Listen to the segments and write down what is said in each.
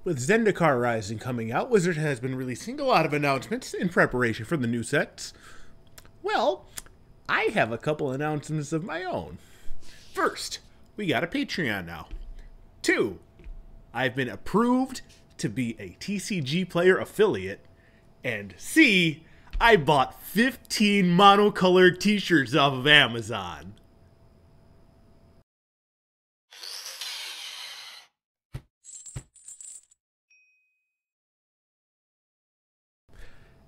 With Zendikar Rising coming out, Wizard has been releasing a lot of announcements in preparation for the new sets. Well, I have a couple announcements of my own. First, we got a Patreon now. 2, I've been approved to be a TCG Player affiliate. And C, I bought 15 monocolored t-shirts off of Amazon.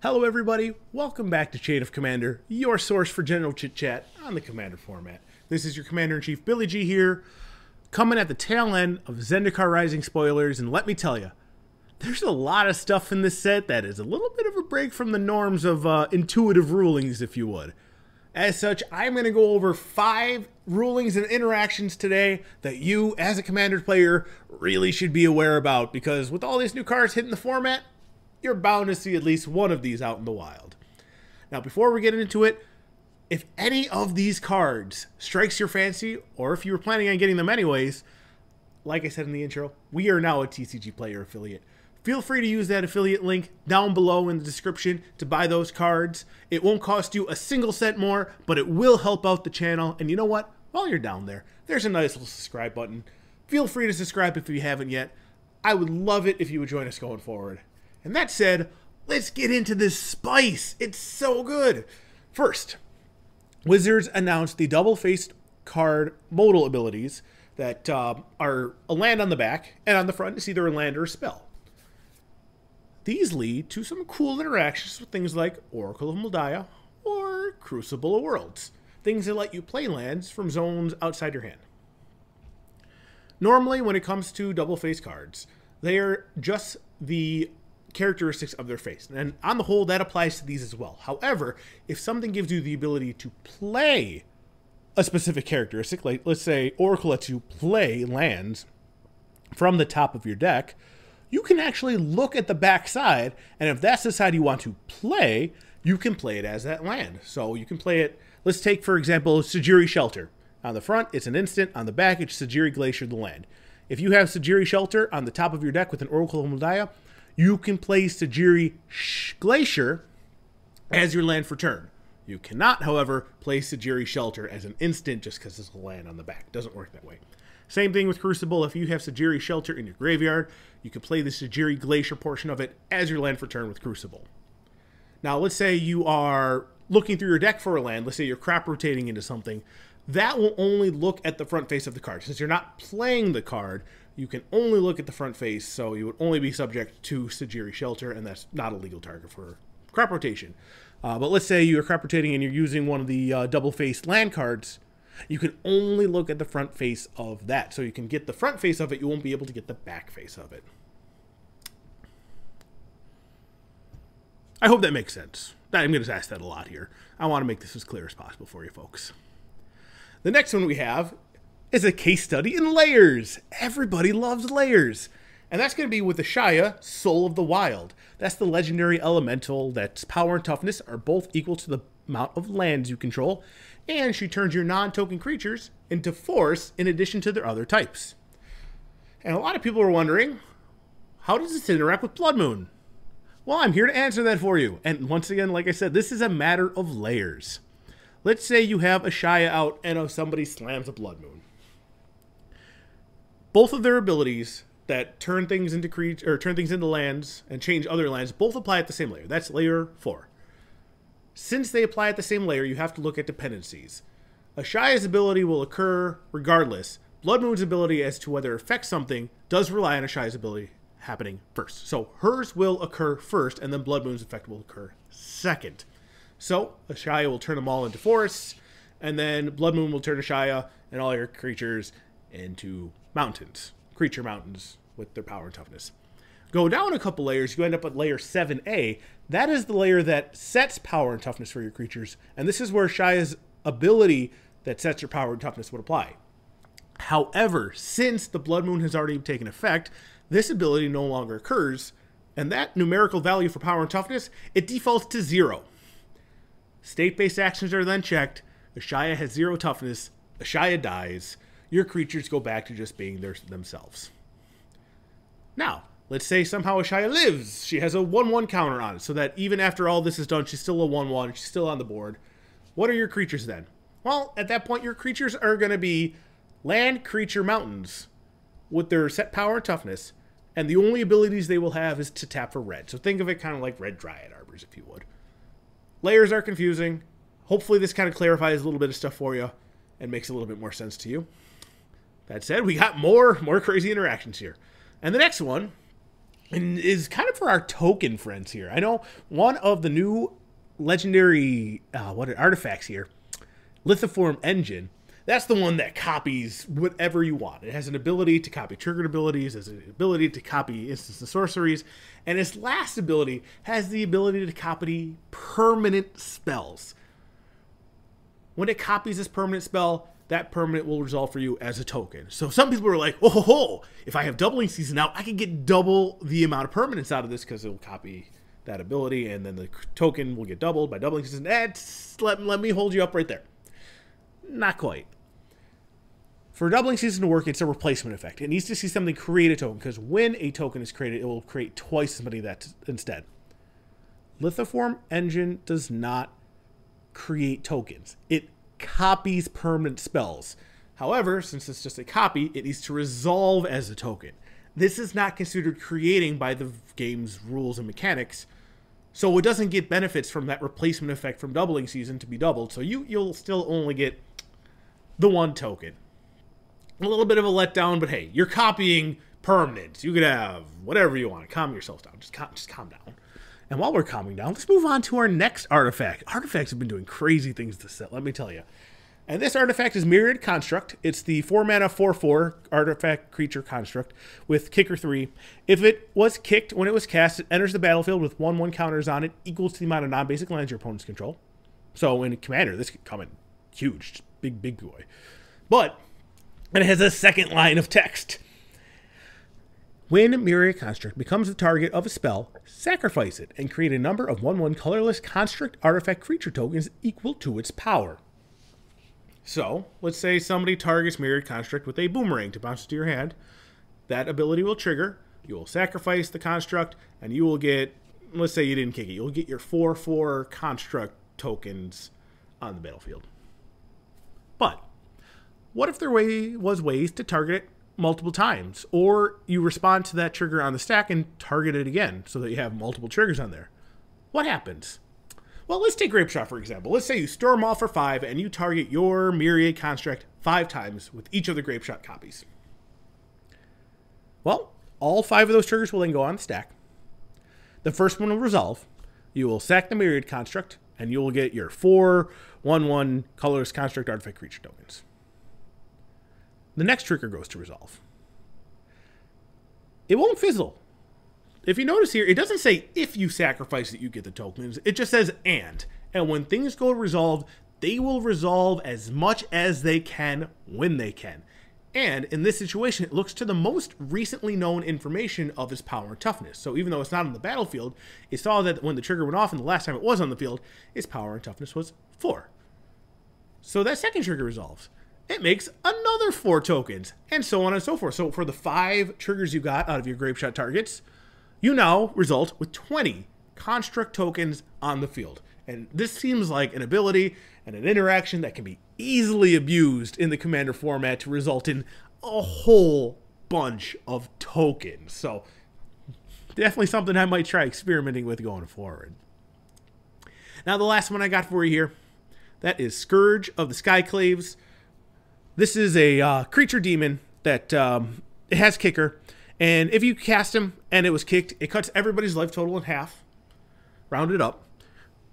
Hello everybody, welcome back to Chain of Commander, your source for general chit-chat on the Commander format. This is your Commander-in-Chief Billy G here, coming at the tail end of Zendikar Rising spoilers, and let me tell you, there's a lot of stuff in this set that is a little bit of a break from the norms of intuitive rulings, if you would. As such, I'm going to go over 5 rulings and interactions today that you, as a Commander player, really should be aware about, because with all these new cards hitting the format, you're bound to see at least one of these out in the wild. Now, before we get into it, if any of these cards strikes your fancy, or if you were planning on getting them anyways, like I said in the intro, we are now a TCG Player affiliate. Feel free to use that affiliate link down below in the description to buy those cards. It won't cost you a single cent more, but it will help out the channel. And you know what? While you're down there, there's a nice little subscribe button. Feel free to subscribe if you haven't yet. I would love it if you would join us going forward. And that said, let's get into this spice. It's so good. First, Wizards announced the double-faced card modal abilities that are a land on the back, and on the front is either a land or a spell. These lead to some cool interactions with things like Oracle of Daya or Crucible of Worlds, things that let you play lands from zones outside your hand. Normally, when it comes to double-faced cards, they are just the characteristics of their face, and on the whole that applies to these as well. However, if something gives you the ability to play a specific characteristic, like let's say Oracle lets you play lands from the top of your deck, you can actually look at the back side, and if that's the side you want to play, you can play it as that land. So you can play it, let's take for example Sejiri Shelter. On the front it's an instant, on the back it's Sejiri Glacier the land. If you have Sejiri Shelter on the top of your deck with an Oracle of Daya, you can play Sejiri Glacier as your land for turn. You cannot, however, play Sejiri Shelter as an instant just because it's a land on the back. It doesn't work that way. Same thing with Crucible. If you have Sejiri Shelter in your graveyard, you can play the Sejiri Glacier portion of it as your land for turn with Crucible. Now, let's say you are looking through your deck for a land. Let's say you're crop rotating into something. That will only look at the front face of the card. Since you're not playing the card, you can only look at the front face, so you would only be subject to Sejiri Shelter, and that's not a legal target for crop rotation. But let's say you're crop rotating and you're using one of the double-faced land cards. You can only look at the front face of that. So you can get the front face of it, you won't be able to get the back face of it. I hope that makes sense. I'm going to ask that a lot here. I want to make this as clear as possible for you folks. The next one we have is a case study in layers. Everybody loves layers. And that's going to be with Ashaya, Soul of the Wild. That's the legendary elemental that's power and toughness are both equal to the amount of lands you control, and she turns your non-token creatures into force in addition to their other types. And a lot of people are wondering, how does this interact with Blood Moon? Well, I'm here to answer that for you. And once again, like I said, this is a matter of layers. Let's say you have Ashaya out and somebody slams a Blood Moon. Both of their abilities that turn things into lands and change other lands both apply at the same layer. That's layer 4. Since they apply at the same layer, you have to look at dependencies. Ashaya's ability will occur regardless. Blood Moon's ability as to whether it affects something does rely on Ashaya's ability happening first. So hers will occur first, and then Blood Moon's effect will occur second. So Ashaya will turn them all into forests, and then Blood Moon will turn Ashaya and all your creatures into mountains, creature mountains with their power and toughness. Go down a couple layers, you end up at layer 7A. That is the layer that sets power and toughness for your creatures, and this is where Ashaya's ability that sets your power and toughness would apply. However, since the Blood Moon has already taken effect, this ability no longer occurs, and that numerical value for power and toughness, it defaults to 0. State-based actions are then checked. Ashaya has 0 toughness. Ashaya dies. Your creatures go back to just being themselves. Now, Let's say somehow Ashaya lives. She has a 1/1 counter on it, so that even after all this is done, she's still a 1/1. She's still on the board. What are your creatures then? Well, at that point, your creatures are going to be land creature mountains with their set power and toughness, and the only abilities they will have is to tap for red. So think of it kind of like red Dryad Arbors, if you would. Layers are confusing. Hopefully this kind of clarifies a little bit of stuff for you and makes a little bit more sense to you. That said, we got more crazy interactions here. And the next one is kind of for our token friends here. I know one of the new legendary artifacts here, Lithoform Engine, that's the one that copies whatever you want. It has an ability to copy triggered abilities, has an ability to copy instants and sorceries, and its last ability has the ability to copy permanent spells. When it copies this permanent spell, that permanent will resolve for you as a token. So some people are like, oh, ho, ho, if I have doubling season out, I can get double the amount of permanence out of this because it will copy that ability, and then the token will get doubled by doubling season. Let me hold you up right there. Not quite. For doubling season to work, it's a replacement effect. It needs to see something create a token, because when a token is created, it will create twice as many of that instead. Lithoform Engine does not create tokens. It copies permanent spells. However, since it's just a copy, it needs to resolve as a token. This is not considered creating by the game's rules and mechanics, so it doesn't get benefits from that replacement effect from doubling season to be doubled, so you'll still only get the one token. A little bit of a letdown, but hey, you're copying permanents. You could have whatever you want. Calm yourself down. Just calm down. And while we're calming down, let's move on to our next artifact. Artifacts have been doing crazy things this set, let me tell you. And this artifact is Myriad Construct. It's the 4-mana 4/4 artifact creature construct with kicker 3. If it was kicked when it was cast, it enters the battlefield with 1/1 counters on it, equals to the amount of non-basic lands your opponents control. So in Commander, this could come in huge, big boy. But it has a second line of text. When Myriad Construct becomes the target of a spell, sacrifice it and create a number of 1/1 colorless construct artifact creature tokens equal to its power. So, let's say somebody targets Myriad Construct with a boomerang to bounce to your hand. That ability will trigger. You will sacrifice the construct, and you will get, let's say you didn't kick it, you'll get your 4/4 construct tokens on the battlefield. But, what if there was ways to target it multiple times? Or you respond to that trigger on the stack and target it again, so that you have multiple triggers on there. What happens? Well, let's take Grape Shot, for example. Let's say you storm off for 5 and you target your Myriad Construct 5 times with each of the Grape Shot copies. Well, all 5 of those triggers will then go on the stack. The first one will resolve. You will sack the Myriad Construct, and you will get your 4/1/1 colorless construct artifact creature tokens. The next trigger goes to resolve. It won't fizzle. If you notice here, it doesn't say if you sacrifice it, you get the tokens. It just says and. And when things go resolved, they will resolve as much as they can when they can. And in this situation, it looks to the most recently known information of its power and toughness. So even though it's not on the battlefield, it saw that when the trigger went off and the last time it was on the field, its power and toughness was 4. So that second trigger resolves. It makes another 4 tokens, and so on and so forth. So for the 5 triggers you got out of your Grape Shot targets, you now result with 20 construct tokens on the field. And this seems like an ability and an interaction that can be easily abused in the Commander format to result in a whole bunch of tokens. So definitely something I might try experimenting with going forward. Now the last one I got for you here, that is Scourge of the Skyclaves. This is a creature demon that it has kicker. And if you cast him and it was kicked, it cuts everybody's life total in half, rounded up.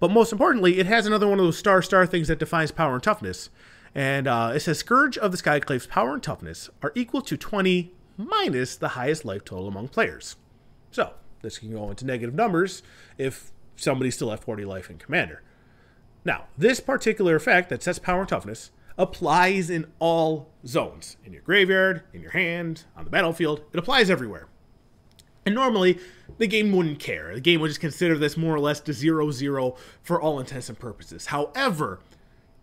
But most importantly, it has another one of those star things that defines power and toughness. And it says Scourge of the Skyclaves' power and toughness are equal to 20 minus the highest life total among players. So this can go into negative numbers if somebody's still at 40 life in Commander. Now, this particular effect that sets power and toughness applies in all zones. In your graveyard, in your hand, on the battlefield. It applies everywhere. And normally, the game wouldn't care. The game would just consider this more or less to 0/0 for all intents and purposes. However,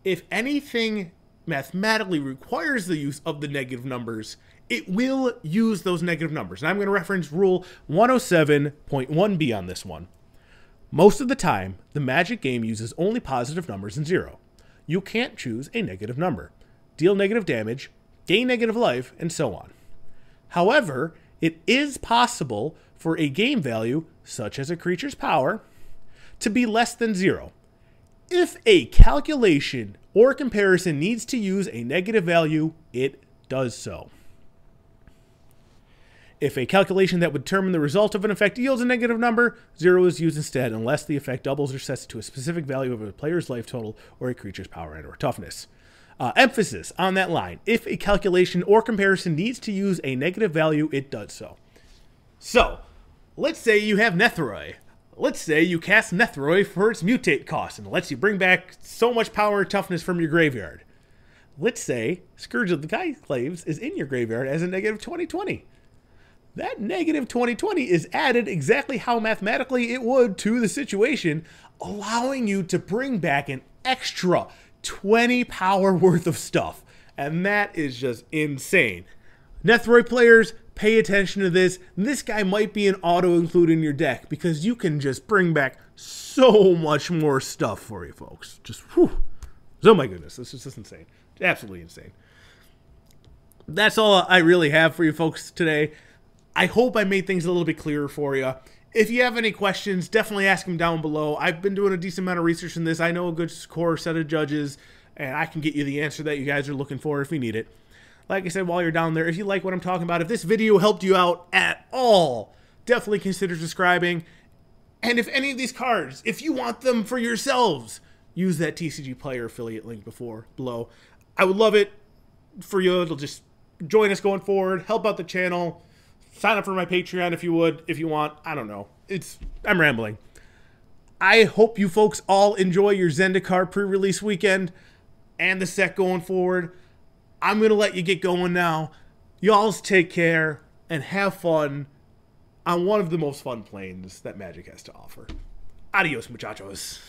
if anything mathematically requires the use of the negative numbers, it will use those negative numbers. And I'm going to reference Rule 107.1b on this one. Most of the time, the Magic game uses only positive numbers and 0. You can't choose a negative number, deal negative damage, gain negative life, and so on. However, it is possible for a game value, such as a creature's power, to be less than 0. If a calculation or comparison needs to use a negative value, it does so. If a calculation that would determine the result of an effect yields a negative number, 0 is used instead unless the effect doubles or sets to a specific value of a player's life total or a creature's power and/or toughness. Emphasis on that line. If a calculation or comparison needs to use a negative value, it does so. So, let's say you have Nethroi. Let's say you cast Nethroi for its mutate cost and it lets you bring back so much power and toughness from your graveyard. Let's say Scourge of the Skyclaves is in your graveyard as a negative 20/20. That negative 20/20 is added exactly how mathematically it would to the situation, allowing you to bring back an extra 20 power worth of stuff. And that is just insane. Nethroi players, pay attention to this. This guy might be an auto-include in your deck because you can just bring back so much more stuff for you folks. Just, whew. Oh my goodness, this is just insane. Absolutely insane. That's all I really have for you folks today. I hope I made things a little bit clearer for you. If you have any questions, definitely ask them down below. I've been doing a decent amount of research in this. I know a good core set of judges, and I can get you the answer that you guys are looking for if you need it. Like I said, while you're down there, if you like what I'm talking about, if this video helped you out at all, definitely consider subscribing. And if any of these cards, if you want them for yourselves, use that TCG Player affiliate link below. I would love it for you to just join us going forward, help out the channel. Sign up for my Patreon if you would, if you want. I don't know. I'm rambling. I hope you folks all enjoy your Zendikar pre-release weekend and the set going forward. I'm going to let you get going now. Y'all take care and have fun on one of the most fun planes that Magic has to offer. Adios, muchachos.